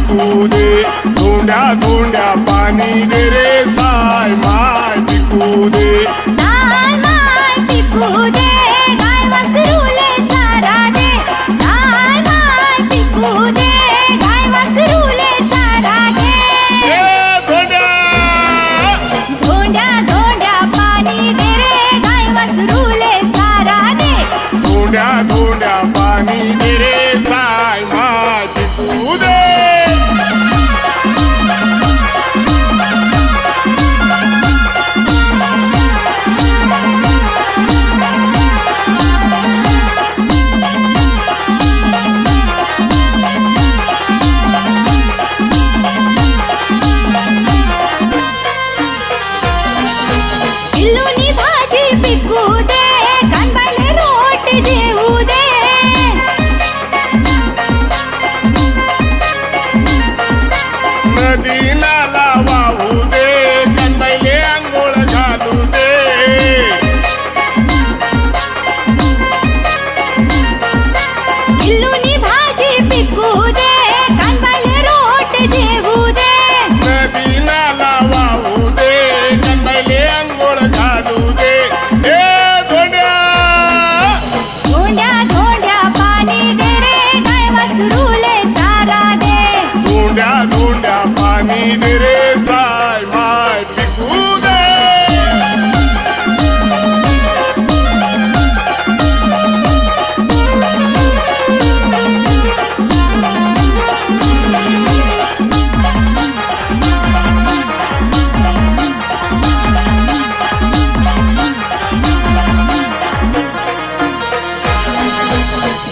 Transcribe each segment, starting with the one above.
पिकू दे, धोंड्या धोंड्या पाणी दे रे साय माय पिकू दे, साय माय पिकू दे, गाय वासरूले चारा दे, साय माय पिकू दे, गाय वासरूले चारा दे. ए धोंड्या धोंड्या धोंड्या पाणी दे रे, गाय वासरूले चारा दे, धोंड्या धोंड्या पाणी दे रे साय माय पिकू दे. किल्लूनी भाजी पिकू दे, कानबाले रोट जेवू दे, नदी नाला वाहू दे, कन्हैये अंघोळ घालू दे, किल्लूनी भाजी पिकू दे, कानबाले रोट जेवू दे, नदी नाला वाहू दे, कन्हैये अंघोळ घालू दे. ए धोंड्या धोंड्या धोंड्या पाणी दे रे, गाय वासरूले चारा दे, धोंड्या धोंड्या पाणी दे रे साय माय पिकू दे.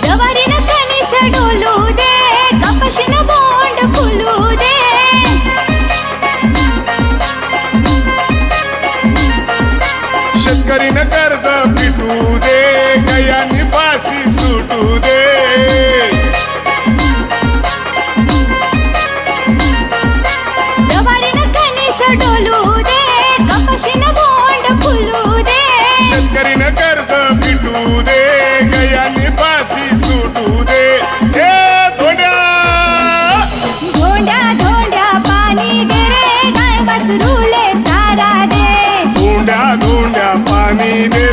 जवारीनं कणीस डोलू दे, कपाशीनं बोंड फुलू दे, शेतकरीनं कर्ज पिटू दे, गयांनी फाशी सुटू दे, जवारीनं कणीस डोलू दे, कपाशीनं बोंड फुलू दे, शेतकरीनं कर्ज पिटू दे, गयांनी फाशी सुटू दे. ए धोंड्या धोंड्या धोंड्या पाणी दे रे, गाय वासरूले चारा दे, धोंड्या धोंड्या पाणी दे